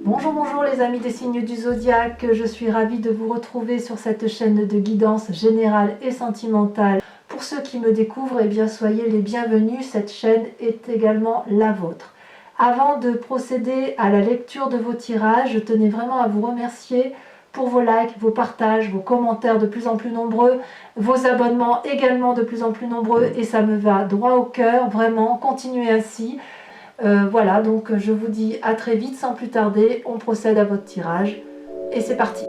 Bonjour, bonjour les amis des signes du zodiaque, je suis ravie de vous retrouver sur cette chaîne de guidance générale et sentimentale. Pour ceux qui me découvrent, eh bien soyez les bienvenus, cette chaîne est également la vôtre. Avant de procéder à la lecture de vos tirages, je tenais vraiment à vous remercier pour vos likes, vos partages, vos commentaires de plus en plus nombreux, vos abonnements également de plus en plus nombreux et ça me va droit au cœur, vraiment, continuez ainsi. Voilà, donc je vous dis à très vite sans plus tarder, on procède à votre tirage et c'est parti.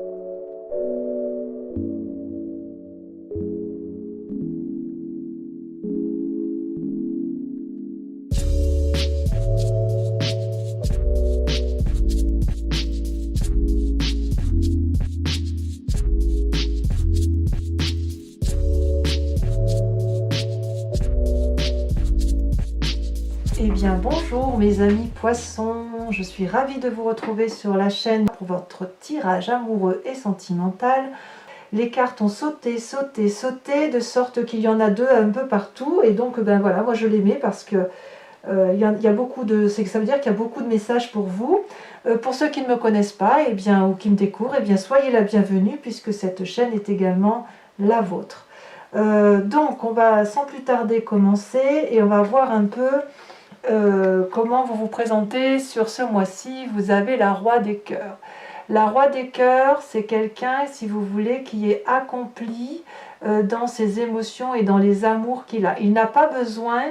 Eh bien bonjour mes amis poissons, je suis ravie de vous retrouver sur la chaîne pour votre tirage amoureux et sentimental. Les cartes ont sauté, sauté, sauté, de sorte qu'il y en a deux un peu partout et donc ben voilà, moi je les mets parce que y a beaucoup de, ça veut dire qu'il y a beaucoup de messages pour vous. Pour ceux qui ne me connaissent pas eh bien, ou qui me découvrent, eh bien, soyez la bienvenue puisque cette chaîne est également la vôtre. Donc on va sans plus tarder commencer et on va voir un peu comment vous vous présentez sur ce mois-ci. Vous avez la Roi des Cœurs. La Roi des Cœurs, c'est quelqu'un, si vous voulez, qui est accompli dans ses émotions et dans les amours qu'il a. Il n'a pas besoin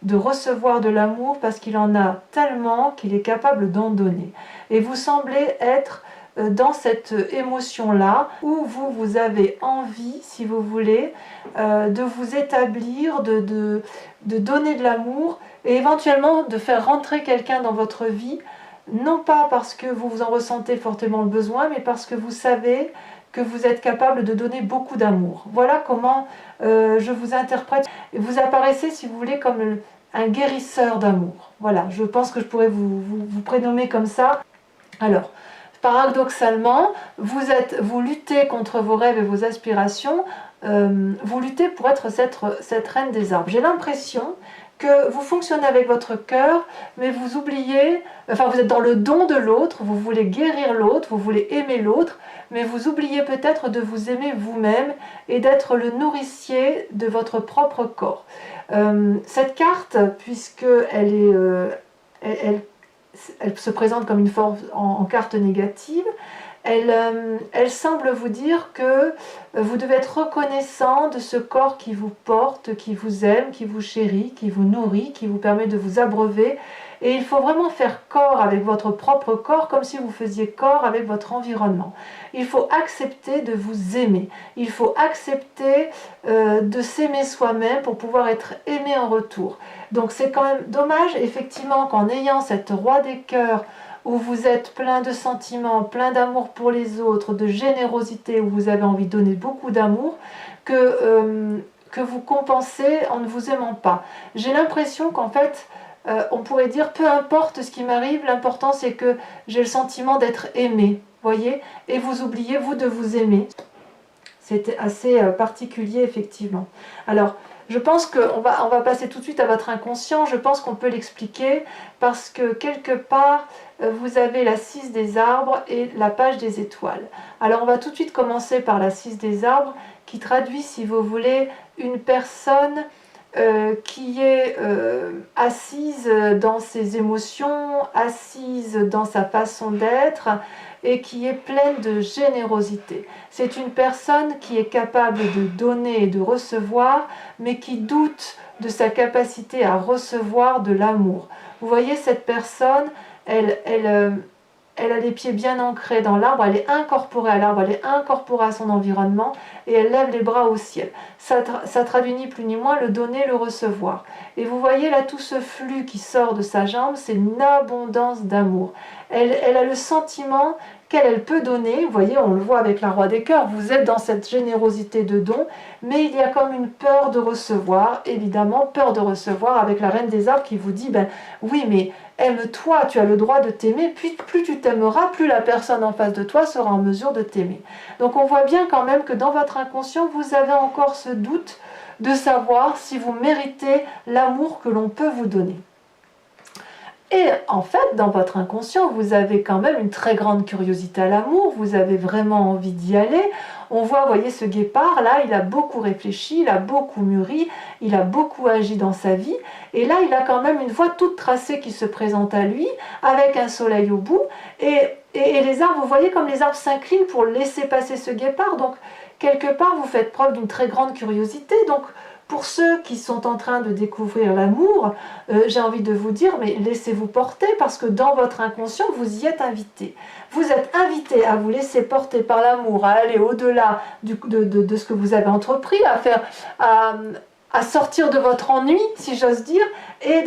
de recevoir de l'amour parce qu'il en a tellement qu'il est capable d'en donner. Et vous semblez être dans cette émotion-là où vous avez envie, si vous voulez, de vous établir, de donner de l'amour et éventuellement de faire rentrer quelqu'un dans votre vie, non pas parce que vous en ressentez fortement le besoin, mais parce que vous savez que vous êtes capable de donner beaucoup d'amour. Voilà comment je vous interprète. Vous apparaissez, si vous voulez, comme un guérisseur d'amour. Voilà, je pense que je pourrais vous prénommer comme ça. Alors, paradoxalement, vous luttez contre vos rêves et vos aspirations, vous luttez pour être cette reine des arbres. J'ai l'impression que vous fonctionnez avec votre cœur, mais vous oubliez, enfin vous êtes dans le don de l'autre, vous voulez guérir l'autre, vous voulez aimer l'autre, mais vous oubliez peut-être de vous aimer vous-même et d'être le nourricier de votre propre corps. Cette carte, puisqu'elle elle se présente comme une forme en carte négative, elle semble vous dire que vous devez être reconnaissant de ce corps qui vous porte, qui vous aime, qui vous chérit, qui vous nourrit, qui vous permet de vous abreuver. Et il faut vraiment faire corps avec votre propre corps comme si vous faisiez corps avec votre environnement. Il faut accepter de vous aimer. Il faut accepter de s'aimer soi-même pour pouvoir être aimé en retour. Donc c'est quand même dommage effectivement qu'en ayant cette Roi des Cœurs où vous êtes plein de sentiments, plein d'amour pour les autres, de générosité, où vous avez envie de donner beaucoup d'amour, que vous compensez en ne vous aimant pas. J'ai l'impression qu'en fait, on pourrait dire, peu importe ce qui m'arrive, l'important c'est que j'ai le sentiment d'être aimé, voyez, et vous oubliez, vous, de vous aimer. C'est assez particulier, effectivement. Alors, je pense qu'on va passer tout de suite à votre inconscient. Je pense qu'on peut l'expliquer parce que quelque part, vous avez la 6 des arbres et la page des étoiles. Alors, on va tout de suite commencer par la 6 des arbres qui traduit, si vous voulez, une personne qui est assise dans ses émotions, assise dans sa façon d'être et qui est pleine de générosité. C'est une personne qui est capable de donner et de recevoir, mais qui doute de sa capacité à recevoir de l'amour. Vous voyez, cette personne, elle a les pieds bien ancrés dans l'arbre, elle est incorporée à l'arbre, elle est incorporée à son environnement et elle lève les bras au ciel. Ça traduit ni plus ni moins le donner, le recevoir. Et vous voyez là tout ce flux qui sort de sa jambe, c'est une abondance d'amour. Elle a le sentiment qu'elle peut donner, vous voyez, on le voit avec la Roi des Cœurs, vous êtes dans cette générosité de don, mais il y a comme une peur de recevoir, évidemment, peur de recevoir avec la Reine des Arbres qui vous dit, ben oui, mais aime-toi, tu as le droit de t'aimer, puis plus tu t'aimeras, plus la personne en face de toi sera en mesure de t'aimer. Donc on voit bien quand même que dans votre inconscient, vous avez encore ce doute de savoir si vous méritez l'amour que l'on peut vous donner. Et en fait, dans votre inconscient, vous avez quand même une très grande curiosité à l'amour, vous avez vraiment envie d'y aller. On voit, vous voyez, ce guépard, là, il a beaucoup réfléchi, il a beaucoup mûri, il a beaucoup agi dans sa vie. Et là, il a quand même une voie toute tracée qui se présente à lui, avec un soleil au bout. Et les arbres, vous voyez comme les arbres s'inclinent pour laisser passer ce guépard. Donc, quelque part, vous faites preuve d'une très grande curiosité. Donc, pour ceux qui sont en train de découvrir l'amour, j'ai envie de vous dire, mais laissez-vous porter parce que dans votre inconscient, vous y êtes invité. Vous êtes invité à vous laisser porter par l'amour, à aller au-delà de ce que vous avez entrepris, à sortir de votre ennui, si j'ose dire, et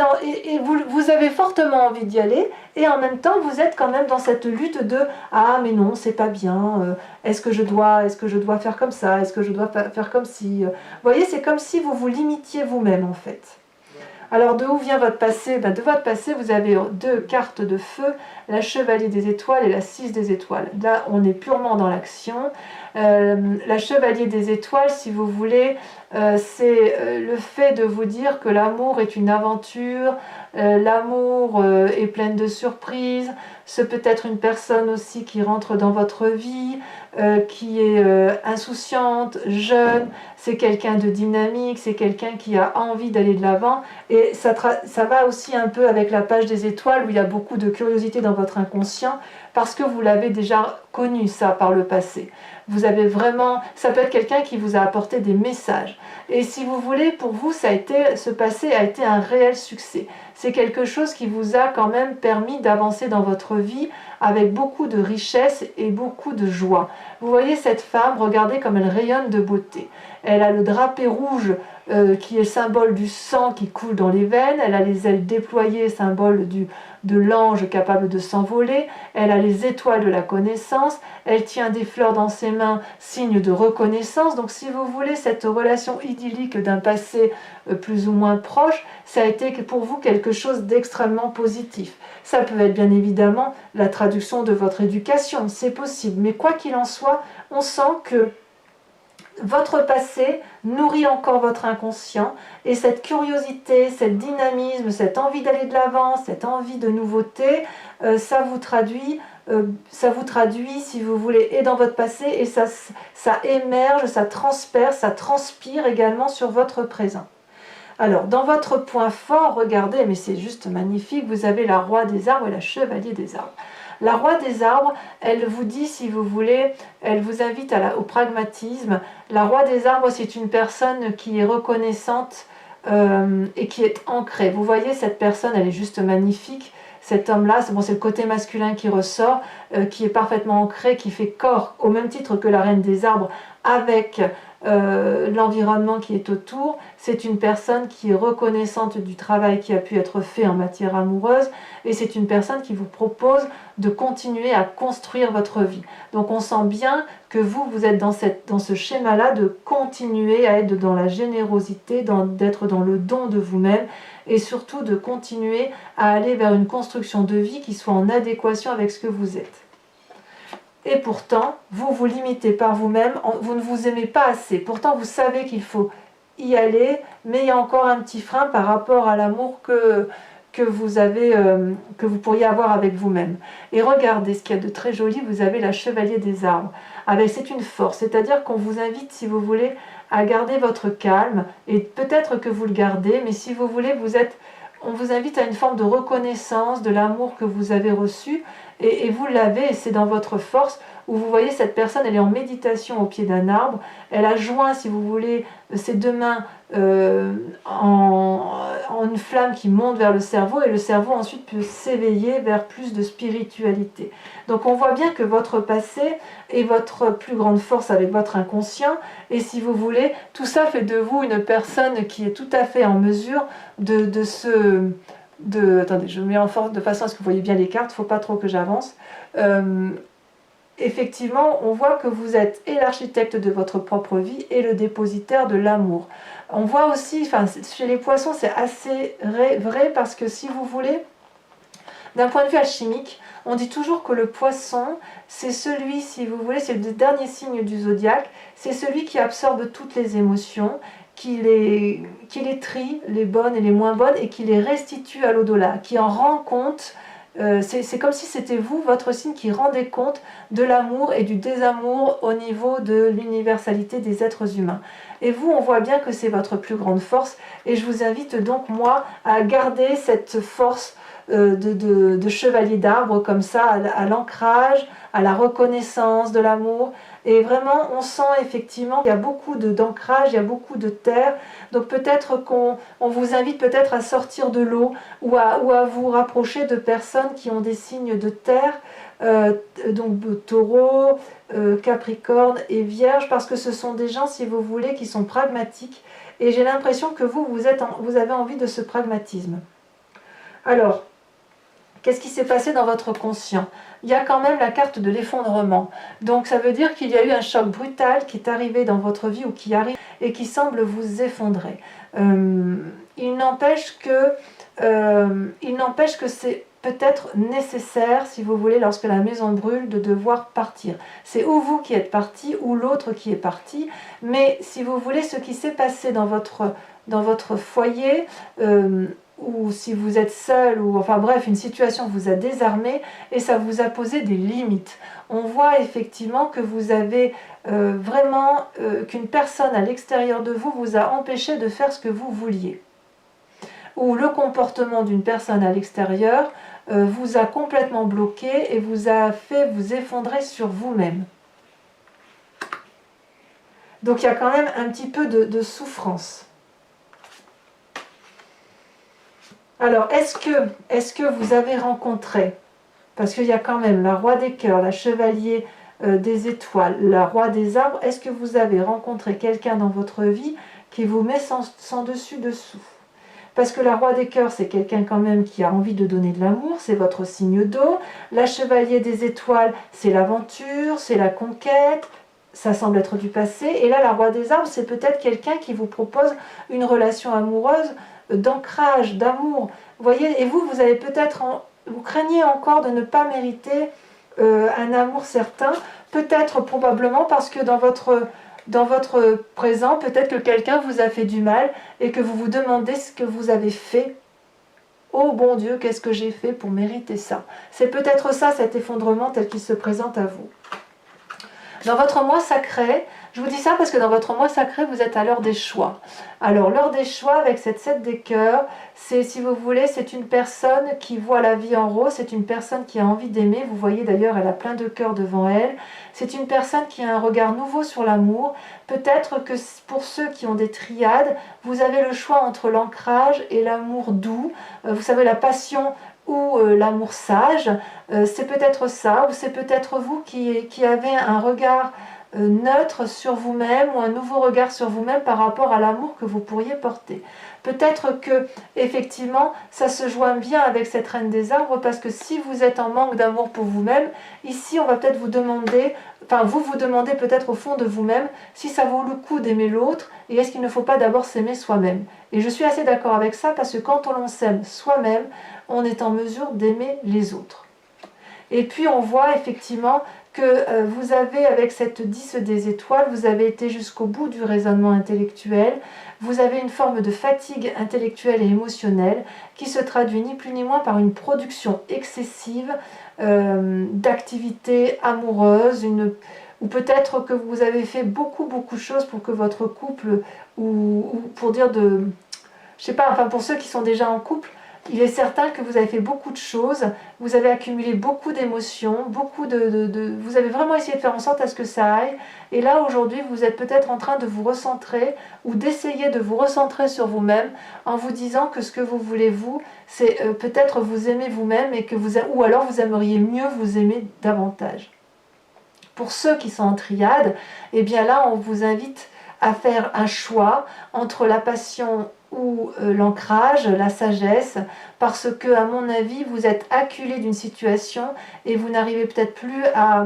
vous avez fortement envie d'y aller, et en même temps, vous êtes quand même dans cette lutte de « Ah, mais non, c'est pas bien, est-ce que je dois faire comme ça, est-ce que je dois faire comme si… » Vous voyez, c'est comme si vous vous limitiez vous-même, en fait. Alors, de où vient votre passé? De votre passé, vous avez 2 cartes de feu, la chevalier des étoiles et la 6 des étoiles. Là, on est purement dans l'action. La chevalier des étoiles, si vous voulez, c'est le fait de vous dire que l'amour est une aventure, l'amour est plein de surprises, c'est peut-être une personne aussi qui rentre dans votre vie, qui est insouciante, jeune, c'est quelqu'un de dynamique, c'est quelqu'un qui a envie d'aller de l'avant, et ça va aussi un peu avec la page des étoiles où il y a beaucoup de curiosité dans votre inconscient, parce que vous l'avez déjà connu ça par le passé. Vous avez vraiment, ça peut être quelqu'un qui vous a apporté des messages. Et si vous voulez, pour vous, ce passé a été un réel succès. C'est quelque chose qui vous a quand même permis d'avancer dans votre vie avec beaucoup de richesse et beaucoup de joie. Vous voyez cette femme, regardez comme elle rayonne de beauté. Elle a le drapé rouge qui est le symbole du sang qui coule dans les veines. Elle a les ailes déployées, symbole de l'ange capable de s'envoler. Elle a les étoiles de la connaissance. Elle tient des fleurs dans ses mains, signe de reconnaissance. Donc si vous voulez, cette relation idyllique d'un passé plus ou moins proche, ça a été pour vous quelque chose d'extrêmement positif. Ça peut être bien évidemment la traduction de votre éducation, c'est possible. Mais quoi qu'il en soit, on sent que votre passé nourrit encore votre inconscient et cette curiosité, cette dynamisme, cette envie d'aller de l'avant, cette envie de nouveauté, ça vous traduit, si vous voulez, et dans votre passé, et ça émerge, ça transperce, ça transpire également sur votre présent. Alors, dans votre point fort, regardez, mais c'est juste magnifique, vous avez la roi des arbres et la chevalier des arbres. La roi des arbres, elle vous dit, si vous voulez, elle vous invite au pragmatisme. La roi des arbres, c'est une personne qui est reconnaissante et qui est ancrée. Vous voyez, cette personne, elle est juste magnifique. Cet homme-là, c'est le côté masculin qui ressort, qui est parfaitement ancré, qui fait corps, au même titre que la reine des arbres, avec l'environnement qui est autour. C'est une personne qui est reconnaissante du travail qui a pu être fait en matière amoureuse, et c'est une personne qui vous propose de continuer à construire votre vie. Donc on sent bien que vous êtes dans ce schéma-là de continuer à être dans la générosité, d'être dans le don de vous-même, et surtout de continuer à aller vers une construction de vie qui soit en adéquation avec ce que vous êtes. Et pourtant, vous vous limitez par vous-même, vous ne vous aimez pas assez. Pourtant, vous savez qu'il faut y aller, mais il y a encore un petit frein par rapport à l'amour que vous pourriez avoir avec vous-même. Et regardez ce qu'il y a de très joli, vous avez la chevalier des arbres. C'est une force, c'est-à-dire qu'on vous invite, si vous voulez, à garder votre calme, et peut-être que vous le gardez, mais si vous voulez, on vous invite à une forme de reconnaissance de l'amour que vous avez reçu, et vous l'avez, et c'est dans votre force, où vous voyez cette personne, elle est en méditation au pied d'un arbre, elle a joint, si vous voulez, ses 2 mains en une flamme qui monte vers le cerveau, et le cerveau ensuite peut s'éveiller vers plus de spiritualité. Donc on voit bien que votre passé est votre plus grande force avec votre inconscient, et si vous voulez, tout ça fait de vous une personne qui est tout à fait en mesure attendez, je mets en forme de façon à ce que vous voyez bien les cartes, il ne faut pas trop que j'avance. Effectivement, on voit que vous êtes et l'architecte de votre propre vie et le dépositaire de l'amour. On voit aussi, chez les poissons, c'est assez vrai parce que si vous voulez, d'un point de vue alchimique, on dit toujours que le poisson, c'est celui, si vous voulez, c'est le dernier signe du zodiaque, c'est celui qui absorbe toutes les émotions, qui les trie, les bonnes et les moins bonnes, et qui les restitue à l'au-delà, qui en rend compte. C'est comme si c'était vous, votre signe, qui rendait compte de l'amour et du désamour au niveau de l'universalité des êtres humains. Et vous, on voit bien que c'est votre plus grande force, et je vous invite donc, moi, à garder cette force de chevalier d'arbre comme ça, à l'ancrage, à la reconnaissance de l'amour. Et vraiment, on sent effectivement qu'il y a beaucoup d'ancrage, il y a beaucoup de terre. Donc peut-être qu'on vous invite peut-être à sortir de l'eau ou à vous rapprocher de personnes qui ont des signes de terre, donc Taureau, Capricorne et Vierge, parce que ce sont des gens, si vous voulez, qui sont pragmatiques. Et j'ai l'impression que vous avez envie de ce pragmatisme. Alors, qu'est-ce qui s'est passé dans votre conscient? Il y a quand même la carte de l'effondrement. Donc ça veut dire qu'il y a eu un choc brutal qui est arrivé dans votre vie ou qui arrive et qui semble vous effondrer. Il n'empêche que c'est peut-être nécessaire, si vous voulez, lorsque la maison brûle, de devoir partir. C'est ou vous qui êtes parti ou l'autre qui est parti. Mais si vous voulez, ce qui s'est passé dans votre foyer, ou si vous êtes seul, ou enfin bref, une situation vous a désarmé et ça vous a posé des limites. On voit effectivement que vous avez vraiment, qu'une personne à l'extérieur de vous a empêché de faire ce que vous vouliez. Ou le comportement d'une personne à l'extérieur vous a complètement bloqué et vous a fait vous effondrer sur vous-même. Donc il y a quand même un petit peu de souffrance. Alors, est-ce que vous avez rencontré, parce qu'il y a quand même la roi des cœurs, la chevalier des étoiles, la roi des arbres, est-ce que vous avez rencontré quelqu'un dans votre vie qui vous met sans dessus-dessous? Parce que la roi des cœurs, c'est quelqu'un quand même qui a envie de donner de l'amour, c'est votre signe d'eau. La chevalier des étoiles, c'est l'aventure, c'est la conquête, ça semble être du passé. Et là, la roi des arbres, c'est peut-être quelqu'un qui vous propose une relation amoureuse, d'ancrage, d'amour. Vous voyez, et vous avez peut-être, vous craignez encore de ne pas mériter un amour certain, peut-être probablement parce que dans votre présent, peut-être que quelqu'un vous a fait du mal et que vous vous demandez ce que vous avez fait. Oh bon Dieu, qu'est-ce que j'ai fait pour mériter ça? C'est peut-être ça, cet effondrement tel qu'il se présente à vous. Dans votre mois sacré, je vous dis ça parce que dans votre mois sacré, vous êtes à l'heure des choix. Alors, l'heure des choix, avec cette 7 des cœurs, c'est, si vous voulez, c'est une personne qui voit la vie en rose, c'est une personne qui a envie d'aimer. Vous voyez d'ailleurs, elle a plein de cœurs devant elle. C'est une personne qui a un regard nouveau sur l'amour. Peut-être que pour ceux qui ont des triades, vous avez le choix entre l'ancrage et l'amour doux. Vous savez, la passion ou l'amour sage, c'est peut-être ça, ou c'est peut-être vous qui avez un regard neutre sur vous-même, ou un nouveau regard sur vous-même par rapport à l'amour que vous pourriez porter. Peut-être que, effectivement, ça se joint bien avec cette reine des arbres, parce que si vous êtes en manque d'amour pour vous-même, ici on va peut-être vous demander, enfin vous demandez peut-être au fond de vous-même, si ça vaut le coup d'aimer l'autre, et est-ce qu'il ne faut pas d'abord s'aimer soi-même. Et je suis assez d'accord avec ça, parce que quand on s'aime soi-même, on est en mesure d'aimer les autres. Et puis on voit effectivement que vous avez, avec cette 10 des étoiles, vous avez été jusqu'au bout du raisonnement intellectuel, vous avez une forme de fatigue intellectuelle et émotionnelle qui se traduit ni plus ni moins par une production excessive d'activités amoureuses, ou peut-être que vous avez fait beaucoup de choses pour que votre couple, ou pour dire je sais pas, enfin pour ceux qui sont déjà en couple, il est certain que vous avez fait beaucoup de choses, vous avez accumulé beaucoup d'émotions, vous avez vraiment essayé de faire en sorte à ce que ça aille. Et là, aujourd'hui, vous êtes peut-être en train de vous recentrer ou d'essayer de vous recentrer sur vous-même en vous disant que ce que vous voulez, vous, c'est peut-être vous aimer vous-même ou alors vous aimeriez mieux vous aimer davantage. Pour ceux qui sont en triade, eh bien là, on vous invite à faire un choix entre la passion ou l'ancrage, la sagesse, parce que, à mon avis, vous êtes acculé d'une situation et vous n'arrivez peut-être plus à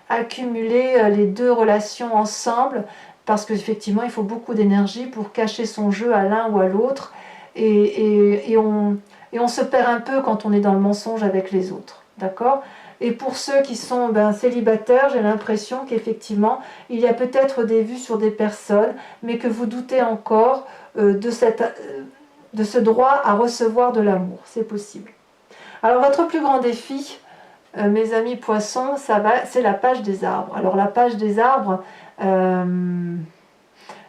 accumuler les deux relations ensemble, parce qu'effectivement, il faut beaucoup d'énergie pour cacher son jeu à l'un ou à l'autre, et on se perd un peu quand on est dans le mensonge avec les autres. D'accord ? Et pour ceux qui sont célibataires, j'ai l'impression qu'effectivement, il y a peut-être des vues sur des personnes, mais que vous doutez encore de ce droit à recevoir de l'amour. C'est possible. Alors, votre plus grand défi, mes amis poissons, c'est la page des arbres. Alors, la page des arbres,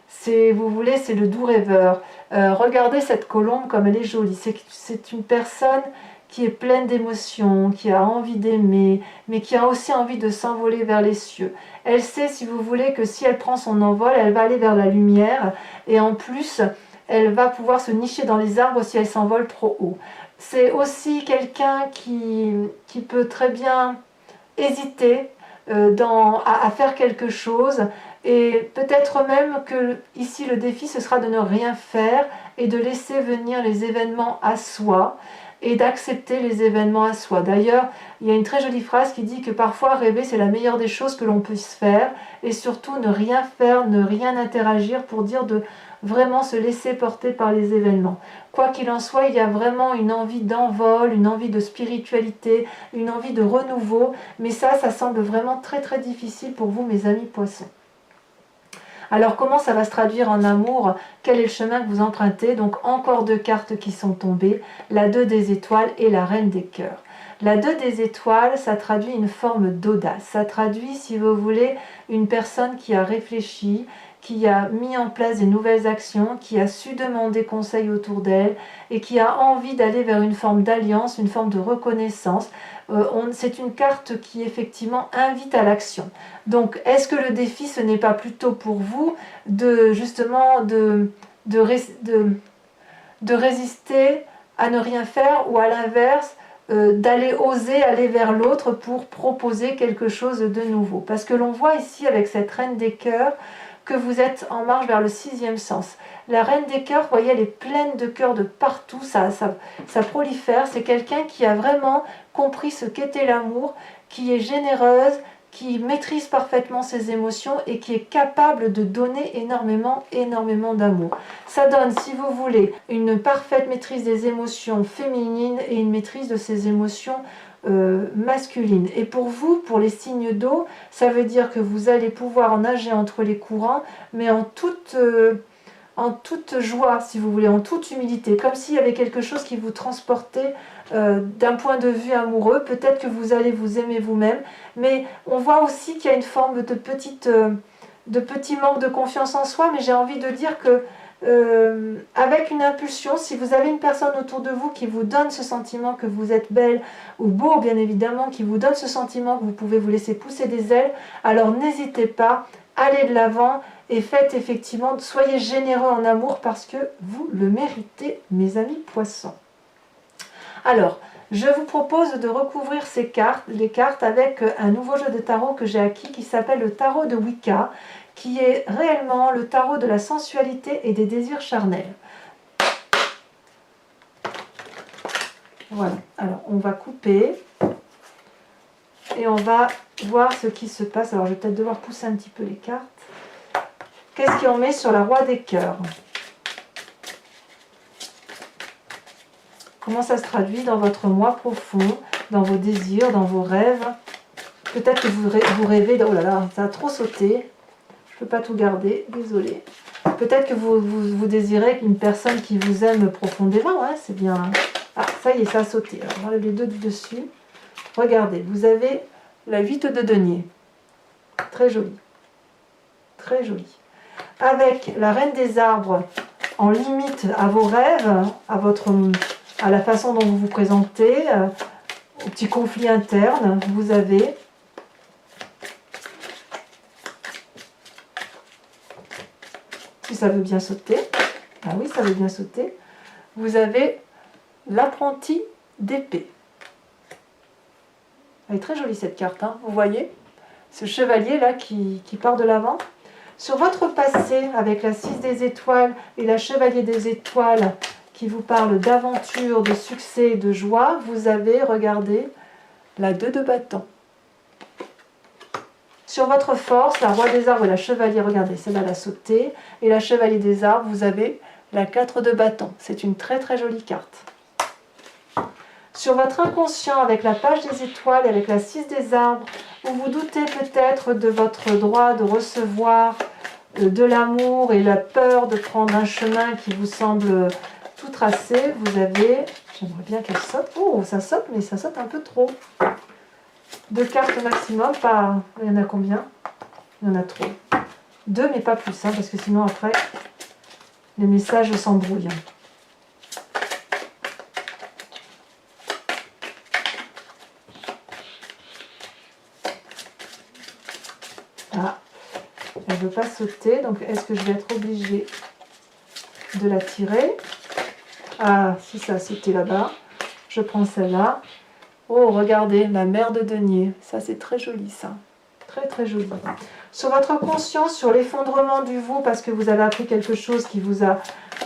c'est le doux rêveur. Regardez cette colombe comme elle est jolie. C'est une personne qui est pleine d'émotions, qui a envie d'aimer, mais qui a aussi envie de s'envoler vers les cieux. Elle sait, si vous voulez, que si elle prend son envol, elle va aller vers la lumière, et en plus, elle va pouvoir se nicher dans les arbres si elle s'envole trop haut. C'est aussi quelqu'un qui peut très bien hésiter à faire quelque chose, et peut-être même que ici le défi ce sera de ne rien faire et de laisser venir les événements à soi et d'accepter les événements à soi. D'ailleurs, il y a une très jolie phrase qui dit que parfois rêver c'est la meilleure des choses que l'on puisse faire, et surtout ne rien faire, ne rien interagir, pour dire de vraiment se laisser porter par les événements. Quoi qu'il en soit, il y a vraiment une envie d'envol, une envie de spiritualité, une envie de renouveau, mais ça semble vraiment très très difficile pour vous, mes amis poissons. Alors comment ça va se traduire en amour? Quel est le chemin que vous empruntez? Donc encore 2 cartes qui sont tombées, la 2 des étoiles et la reine des cœurs. La 2 des étoiles, ça traduit une forme d'audace, ça traduit, si vous voulez, une personne qui a réfléchi, qui a mis en place des nouvelles actions, qui a su demander conseil autour d'elle et qui a envie d'aller vers une forme d'alliance, une forme de reconnaissance. C'est une carte qui effectivement invite à l'action. Donc est-ce que le défi ce n'est pas plutôt pour vous de justement de résister à ne rien faire, ou à l'inverse d'aller oser aller vers l'autre pour proposer quelque chose de nouveau? Parce que l'on voit ici avec cette reine des cœurs que vous êtes en marche vers le 6e sens. La reine des cœurs, vous voyez, elle est pleine de cœurs de partout, ça prolifère. C'est quelqu'un qui a vraiment compris ce qu'était l'amour, qui est généreuse, qui maîtrise parfaitement ses émotions et qui est capable de donner énormément d'amour. Ça donne, si vous voulez, une parfaite maîtrise des émotions féminines et une maîtrise de ses émotions masculine. Et pour vous, pour les signes d'eau, ça veut dire que vous allez pouvoir nager entre les courants, mais en toute joie, si vous voulez, en toute humilité, comme s'il y avait quelque chose qui vous transportait d'un point de vue amoureux. Peut-être que vous allez vous aimer vous-même, mais on voit aussi qu'il y a une forme de petit manque de confiance en soi, mais j'ai envie de dire que avec une impulsion, si vous avez une personne autour de vous qui vous donne ce sentiment que vous êtes belle ou beau, bien évidemment, qui vous donne ce sentiment que vous pouvez vous laisser pousser des ailes, alors n'hésitez pas, allez de l'avant et faites effectivement, soyez généreux en amour parce que vous le méritez, mes amis poissons. Alors, je vous propose de recouvrir les cartes avec un nouveau jeu de tarot que j'ai acquis qui s'appelle le tarot de Wicca, qui est réellement le tarot de la sensualité et des désirs charnels. Voilà, alors on va couper et on va voir ce qui se passe. Alors je vais peut-être devoir pousser un petit peu les cartes. Qu'est-ce qu'on met sur la roi des cœurs? Comment ça se traduit dans votre moi profond, dans vos désirs, dans vos rêves? Peut-être que vous rêvez... Oh là là, ça a trop sauté. Je ne peux pas tout garder, désolé. Peut-être que vous désirez une personne qui vous aime profondément, hein, c'est bien. Ah, ça y est, ça a sauté. Alors, on enlève les 2 du dessus. Regardez, vous avez la 8 de denier. Très jolie. Très jolie. Avec la reine des arbres en limite à vos rêves, à la façon dont vous vous présentez, au petit conflit interne, vous avez... Si ça veut bien sauter, ah oui, ça veut bien sauter, vous avez l'apprenti d'épée. Elle est très jolie cette carte, hein, vous voyez, ce chevalier là qui part de l'avant. Sur votre passé, avec la 6 des étoiles et la chevalier des étoiles qui vous parle d'aventure, de succès, de joie, vous avez, regardez, la 2 de bâton. Sur votre force, la roi des arbres et la chevalier, regardez, celle-là elle a sauté. Et la chevalier des arbres, vous avez la 4 de bâton. C'est une très très jolie carte. Sur votre inconscient, avec la page des étoiles et avec la 6 des arbres, vous vous doutez peut-être de votre droit de recevoir de l'amour et la peur de prendre un chemin qui vous semble tout tracé. Vous avez, j'aimerais bien qu'elle saute, oh ça saute mais ça saute un peu trop. 2 cartes maximum, pas, il y en a combien? Il y en a trop. 2 mais pas plus, hein, parce que sinon après les messages s'embrouillent. Ah, elle ne veut pas sauter, donc est-ce que je vais être obligée de la tirer? Ah, si ça a sauté là-bas, je prends celle-là. Oh, regardez, la mère de denier. Ça, c'est très joli, ça. Très, très joli. Sur votre conscience, sur l'effondrement du vous, parce que vous avez appris quelque chose qui vous a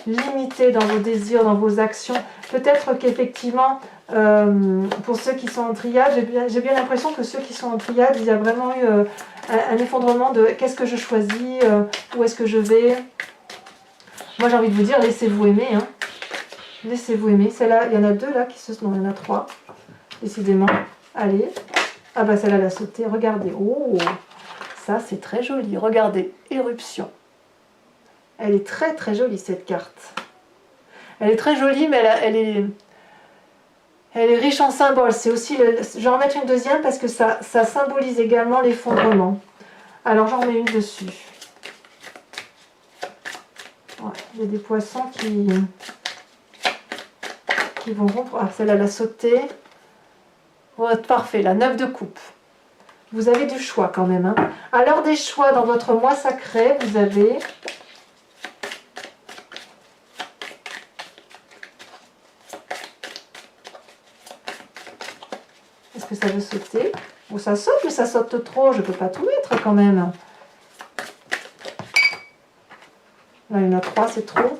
limité dans vos désirs, dans vos actions. Peut-être qu'effectivement, pour ceux qui sont en triade, j'ai bien l'impression que ceux qui sont en triade, il y a vraiment eu un effondrement de qu'est-ce que je choisis, où est-ce que je vais. Moi, j'ai envie de vous dire, laissez-vous aimer. Hein. Laissez-vous aimer. Celle-là, il y en a 2 là qui se... Non, il y en a 3. Décidément. Allez. Ah bah celle-là, elle a sauté. Regardez. Oh, ça, c'est très joli. Regardez. Éruption. Elle est très très jolie cette carte. Elle est très jolie, mais elle est riche en symboles. C'est aussi je vais en mettre une deuxième parce que ça symbolise également l'effondrement. Alors j'en mets une dessus. Ouais, il y a des poissons qui vont rompre. Ah, celle-là, elle a sauté. Ouais, parfait, la 9 de coupe. Vous avez du choix quand même. Hein. Alors des choix dans votre mois sacré, vous avez... Est-ce que ça veut sauter? Bon, ça saute, mais ça saute trop. Je ne peux pas tout mettre quand même. Là, il y en a 3, c'est trop.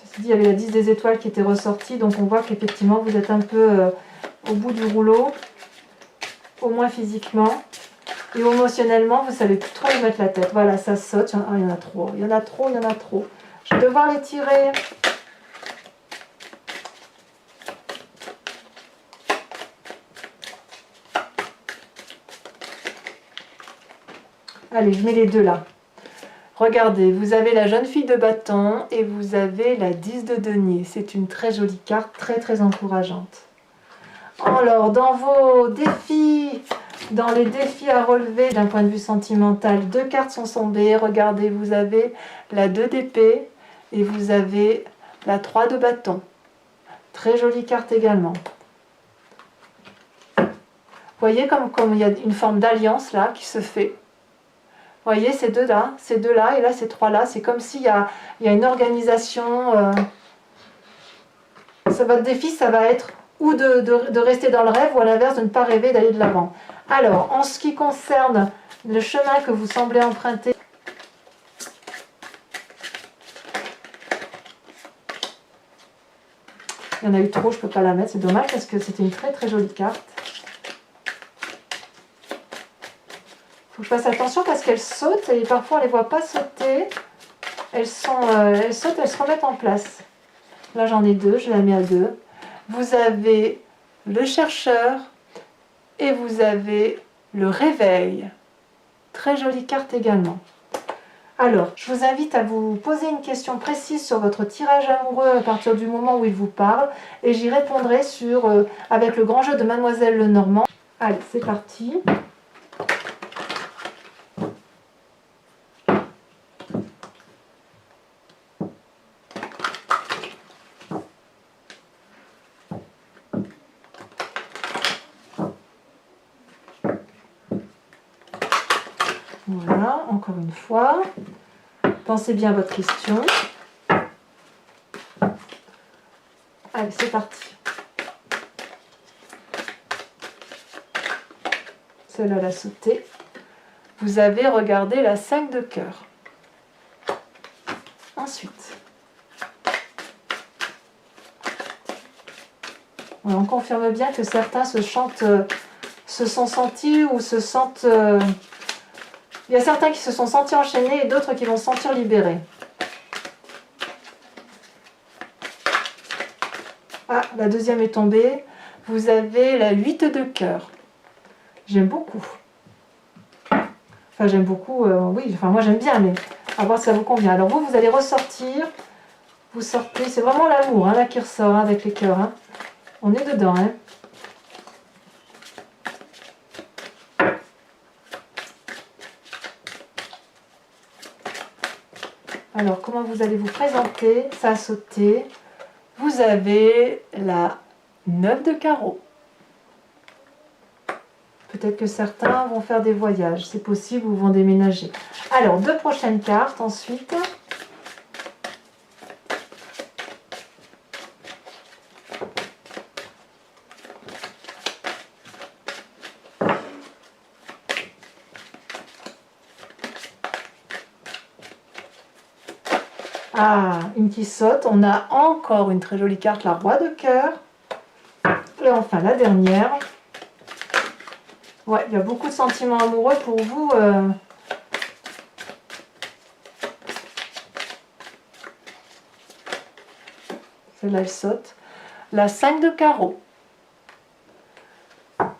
Ceci dit, il y avait la 10 des étoiles qui était ressortie. Donc, on voit qu'effectivement, vous êtes un peu au bout du rouleau. Au moins physiquement. Et émotionnellement, vous ne savez plus trop où mettre la tête. Voilà, ça saute. Ah, il y en a trop. Il y en a trop, il y en a trop. Je vais devoir les tirer. Allez, je mets les 2 là. Regardez, vous avez la jeune fille de bâton et vous avez la 10 de denier. C'est une très jolie carte, très très encourageante. Alors, dans vos défis, dans les défis à relever d'un point de vue sentimental, 2 cartes sont tombées. Regardez, vous avez la 2 d'épée et vous avez la 3 de bâton. Très jolie carte également. Vous voyez comme il y a une forme d'alliance là qui se fait. Vous voyez, ces 2 là, et là, ces 3 là, c'est comme s'il y a une organisation. Votre défi, ça va être ou de rester dans le rêve, ou à l'inverse, de ne pas rêver, d'aller de l'avant. Alors, en ce qui concerne le chemin que vous semblez emprunter, il y en a eu trop, je ne peux pas la mettre, c'est dommage, parce que c'était une très très jolie carte. Faut que je fasse attention parce qu'elles sautent et parfois on ne les voit pas sauter. Elles sautent, elles se remettent en place. Là j'en ai 2, je la mets à 2. Vous avez le chercheur et vous avez le réveil. Très jolie carte également. Alors, je vous invite à vous poser une question précise sur votre tirage amoureux à partir du moment où il vous parle et j'y répondrai avec le grand jeu de Mademoiselle Lenormand. Allez, c'est parti. Voilà, encore une fois. Pensez bien à votre question. Allez, c'est parti. Celle-là, elle a sauté. Vous avez regardé la 5 de cœur. Ensuite, on confirme bien que certains se sont sentis ou se sentent... il y a certains qui se sont sentis enchaînés et d'autres qui vont se sentir libérés. Ah, la deuxième est tombée. Vous avez la 8 de cœur. J'aime beaucoup. Enfin, j'aime beaucoup, oui, enfin moi j'aime bien, mais à voir si ça vous convient. Alors vous allez ressortir. Vous sortez, c'est vraiment l'amour hein, là qui ressort hein, avec les cœurs. Hein. On est dedans. Hein. Alors, comment vous allez vous présenter? Ça a sauté. Vous avez la 9 de carreau. Peut-être que certains vont faire des voyages, c'est possible, ou vont déménager. Alors, deux prochaines cartes ensuite. Ah, une qui saute. On a encore une très jolie carte, la roi de cœur. Et enfin, la dernière. Ouais, il y a beaucoup de sentiments amoureux pour vous. Celle-là, elle saute. La 5 de carreau.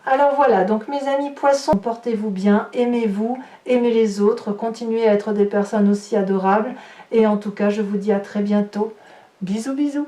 Alors voilà, donc mes amis poissons, portez-vous bien, aimez-vous, aimez les autres, continuez à être des personnes aussi adorables. Et en tout cas, je vous dis à très bientôt. Bisous, bisous.